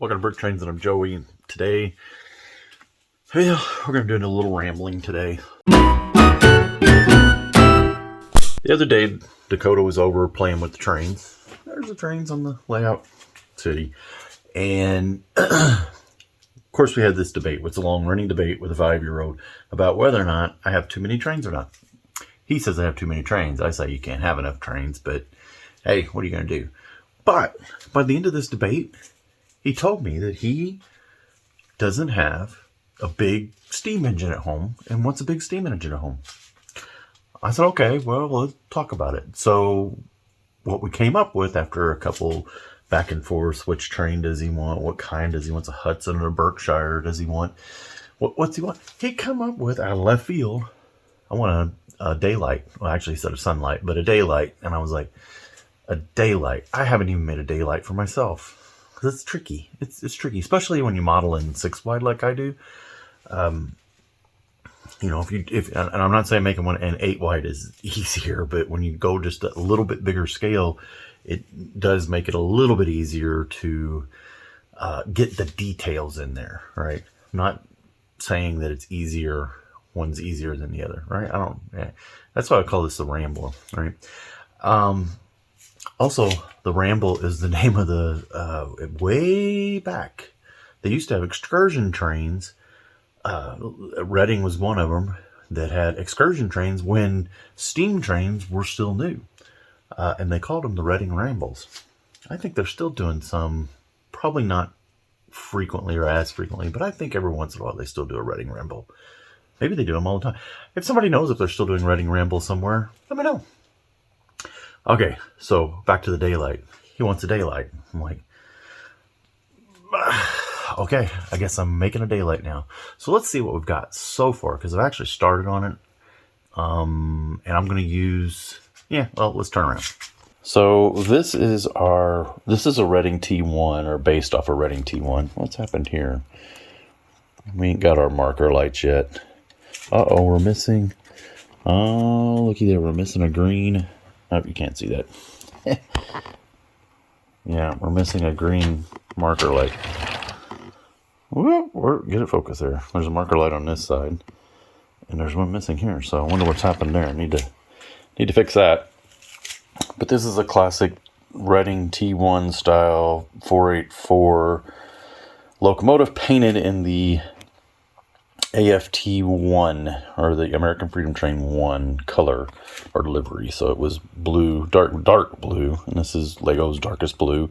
Welcome to Brick Trains, and I'm Joey. Today, we're going to do a little rambling today. The other day, Dakota was over playing with the trains. There's the trains on the layout city. And, of course, we had this debate. It's a long-running debate with a 5-year-old about whether or not I have too many trains or not. He says I have too many trains. I say you can't have enough trains, but hey, what are you going to do? But by the end of this debate, he told me that he doesn't have a big steam engine at home and wants a big steam engine at home. I said, okay, well, let's talk about it. So what we came up with after a couple back and forth, which train does he want? What kind does he want? A Hudson or a Berkshire does he want? What's he want? He come up with, out of left field, I want a daylight. Well, actually, instead of sunlight, but a daylight. And I was like, a daylight? I haven't even made a daylight for myself. Because it's tricky. It's tricky, especially when you model in 6-wide like I do. If and I'm not saying making one an 8-wide is easier, but when you go just a little bit bigger scale, it does make it a little bit easier to get the details in there, right? I'm not saying that it's easier, one's easier than the other, right? That's why I call this the Ramble, right? Also, the Ramble is the name of the, way back, they used to have excursion trains. Reading was one of them that had excursion trains when steam trains were still new. And they called them the Reading Rambles. I think they're still doing some, probably not frequently or as frequently, but I think every once in a while they still do a Reading Ramble. Maybe they do them all the time. If somebody knows if they're still doing Reading Ramble somewhere, let me know. Okay, so back to the daylight. He wants a daylight. I'm like, okay, I guess I'm making a daylight now. So let's see what we've got so far, because I've actually started on it. And I'm going to use, let's turn around. So this is a Reading T1, or based off a Reading T1. What's happened here? We ain't got our marker lights yet. Uh-oh, we're missing. Oh, looky there, we're missing a green. Oh, you can't see that. Yeah, we're missing a green marker light. Whoop, get it focused there. There's a marker light on this side, and there's one missing here. So I wonder what's happened there. I need to fix that. But this is a classic Reading T1 style 484 locomotive, painted in the AFT1, or the American Freedom Train 1 color or livery. So it was blue, dark blue, and this is Lego's darkest blue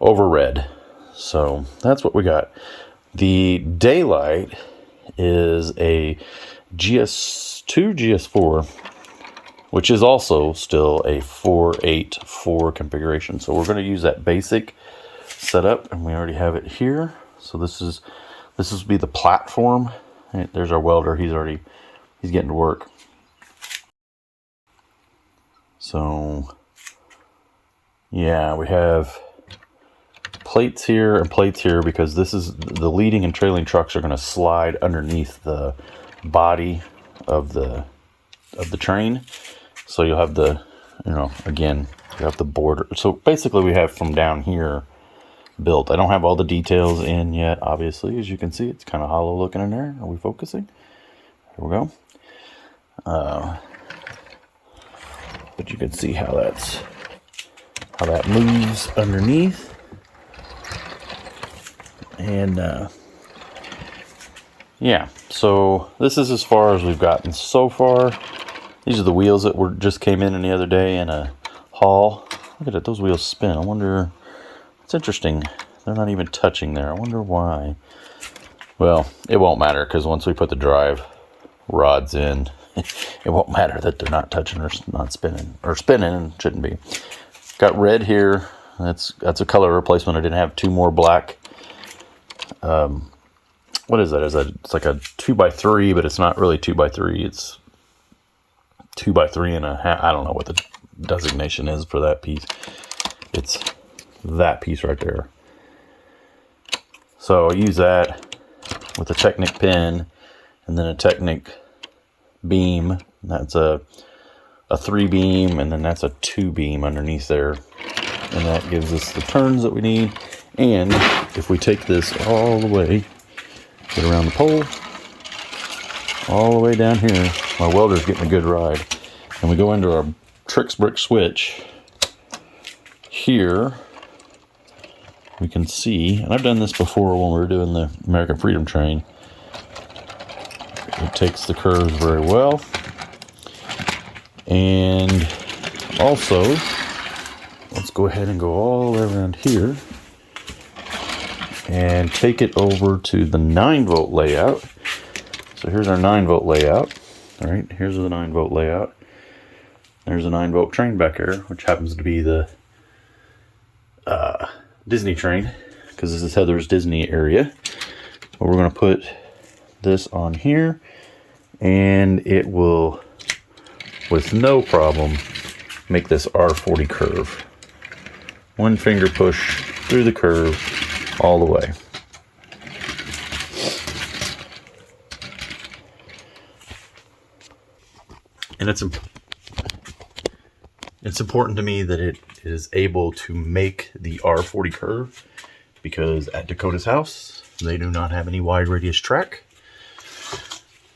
over red. So that's what we got. The daylight is a GS2 GS4, which is also still a 484 configuration. So we're going to use that basic setup, and we already have it here. So this will be the platform. There's our welder. He's getting to work. So yeah, we have plates here and plates here, because this is the leading and trailing trucks are going to slide underneath the body of the train. So you'll have you have the border. So basically we have from down here built. I don't have all the details in yet, obviously. As you can see, it's kind of hollow looking in there. Are we focusing? Here we go. But you can see how that moves underneath. And so this is as far as we've gotten so far. These are the wheels that just came in the other day in a haul. Look at it, those wheels spin. I wonder, it's interesting. They're not even touching there. I wonder why. Well, it won't matter, because once we put the drive rods in, it won't matter that they're not touching or not spinning, or spinning, and shouldn't be. Got red here. That's a color replacement. I didn't have two more black. What is that? It's like a 2x3, but it's not really 2x3. It's 2x3.5. I don't know what the designation is for that piece. It's that piece right there. So I use that with a Technic pin, and then a Technic beam. That's a 3-beam, and then that's a 2-beam underneath there. And that gives us the turns that we need. And if we take this all the way, get around the pole, all the way down here, my welder's getting a good ride. And we go into our Trix brick switch. Here, we can see, and I've done this before when we were doing the American Freedom Train. It takes the curves very well. And also, let's go ahead and go all the way around here and take it over to the 9-volt layout. So here's our 9-volt layout. All right, here's the 9-volt layout. There's a 9-volt train back here, which happens to be the Disney train, because this is Heather's Disney area. But we're going to put this on here, and it will, with no problem, make this R40 curve. One finger push through the curve all the way. And it's important to me that it is able to make the R40 curve, because at Dakota's house, they do not have any wide radius track.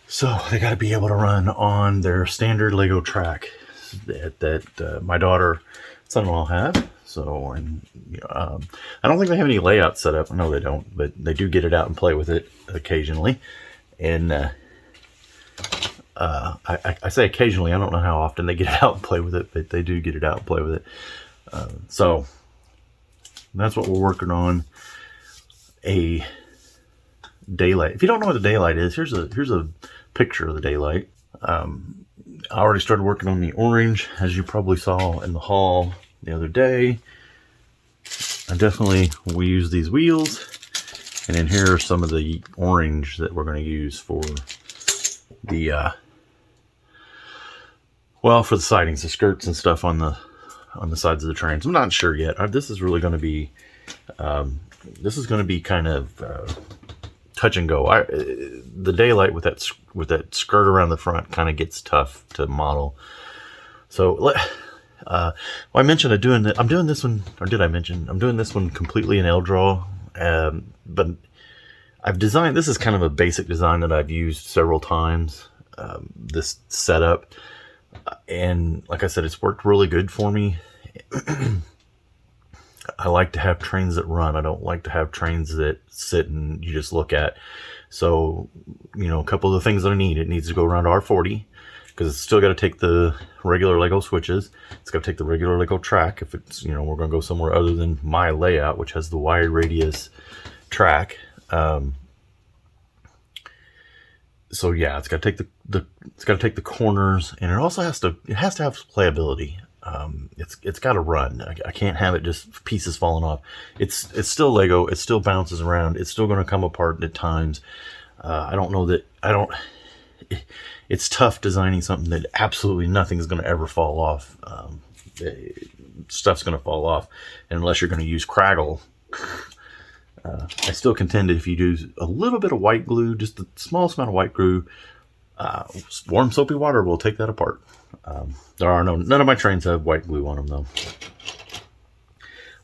So they got to be able to run on their standard Lego track that my daughter, son-in-law have. So, and I don't think they have any layout set up. No, they don't, but they do get it out and play with it occasionally. And I say occasionally, I don't know how often they get it out and play with it, but they do get it out and play with it. So that's what we're working on. A daylight. If you don't know what the daylight is, here's a picture of the daylight. I already started working on the orange, as you probably saw in the haul the other day. I definitely will use these wheels. And then here are some of the orange that we're going to use for the for the sidings, the skirts and stuff on the sides of the trains. I'm not sure yet. This is really going to be kind of touch and go. The daylight with that skirt around the front kind of gets tough to model. So I mentioned I'm doing this one, or did I mention I'm doing this one completely in L-Draw? But I've designed, this is kind of a basic design that I've used several times. This setup, and like I said, it's worked really good for me. I like to have trains that run. I don't like to have trains that sit and you just look at. So, a couple of the things that I need. It needs to go around R40, because it's still got to take the regular Lego switches. It's got to take the regular Lego track if it's, we're going to go somewhere other than my layout, which has the wide radius track. So yeah, it's got to take the corners, and it also has to have playability. It's got to run. I can't have it just pieces falling off. It's still Lego. It still bounces around. It's still going to come apart at times. It's tough designing something that absolutely nothing is going to ever fall off. Stuff's going to fall off unless you're going to use Craggle. I still contend that if you do a little bit of white glue, just the smallest amount of white glue, warm soapy water will take that apart. None of my trains have white glue on them though.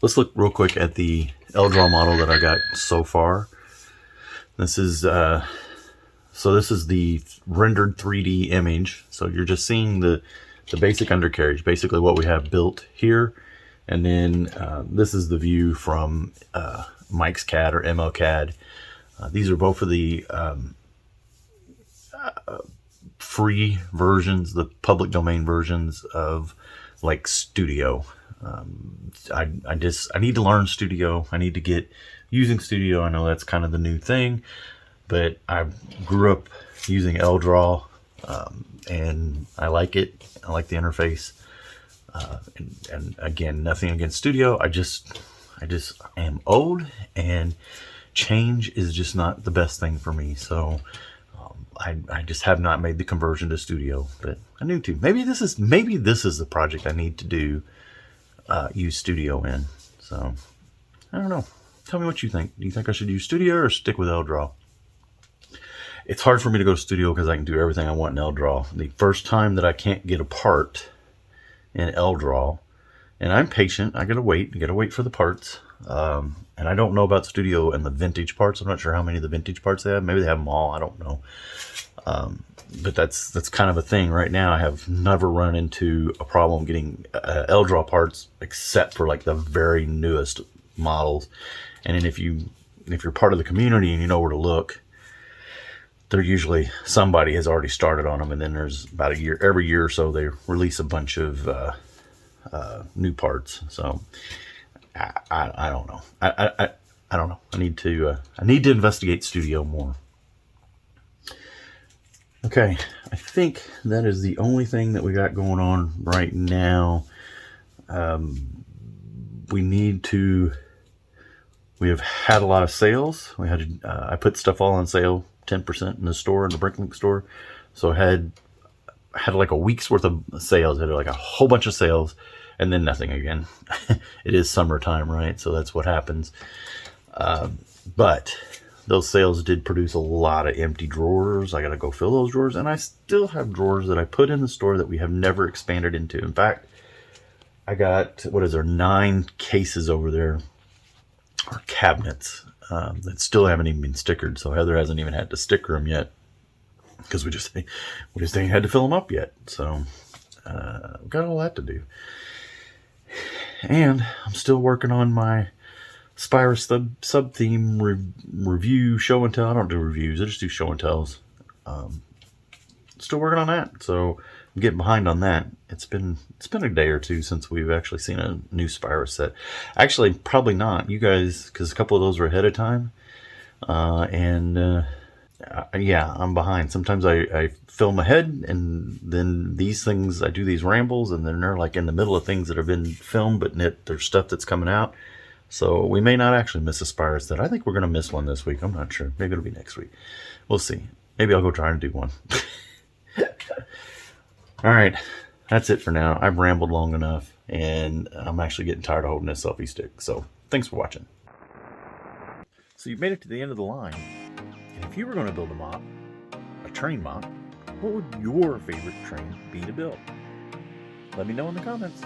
Let's look real quick at the L-Draw model that I got so far. This is the rendered 3D image. So you're just seeing the basic undercarriage, basically what we have built here. And then this is the view from Mike's CAD or MLCAD. These are both of the free versions, the public domain versions of like Studio. I need to learn Studio. I need to get using Studio. I know that's kind of the new thing, but I grew up using L-Draw, and I like it. I like the interface. And again, nothing against Studio. I just am old, and change is just not the best thing for me. So I just have not made the conversion to Studio, but I need to. Maybe this is the project I need to do. Use Studio in. So I don't know. Tell me what you think. Do you think I should use Studio or stick with L-Draw? It's hard for me to go to Studio because I can do everything I want in L-Draw. The first time that I can't get a part in L-Draw, and I'm patient, I gotta wait for the parts, and And I don't know about Studio and the vintage parts. I'm not sure how many of the vintage parts they have. Maybe they have them all. I don't know. But that's kind of a thing right now. I have never run into a problem getting L-Draw parts except for like the very newest models. And then if you're part of the community and you know where to look, they're usually somebody has already started on them. And then there's about every year or so they release a bunch of new parts. So I don't know. I don't know. I need to investigate Studio more. Okay, I think that is the only thing that we got going on right now. We have had a lot of sales. I put stuff all on sale, 10% in the store, in the Bricklink store. So I had like a week's worth of sales. I had like a whole bunch of sales and then nothing again. It is summertime, right? So that's what happens. But those sales did produce a lot of empty drawers. I got to go fill those drawers. And I still have drawers that I put in the store that we have never expanded into. In fact, I got, 9 cases over there, or cabinets, that still haven't even been stickered. So Heather hasn't even had to sticker them yet because we just ain't had to fill them up yet. So we've got all that to do. And I'm still working on my Spyro sub-theme review, show and tell. I don't do reviews. I just do show and tells. Still working on that. So I'm getting behind on that. It's been a day or two since we've actually seen a new Spyro set. Actually, probably not. You guys, because a couple of those were ahead of time. Yeah, I'm behind. Sometimes I film ahead, and then I do these rambles, and then they're like in the middle of things that have been filmed, but there's stuff that's coming out. So we may not actually miss a Spyro set. I think we're going to miss one this week. I'm not sure. Maybe it'll be next week. We'll see. Maybe I'll go try and do one. All right. That's it for now. I've rambled long enough, and I'm actually getting tired of holding this selfie stick. So thanks for watching. So you've made it to the end of the line. And if you were going to build a train mop, what would your favorite train be to build? Let me know in the comments.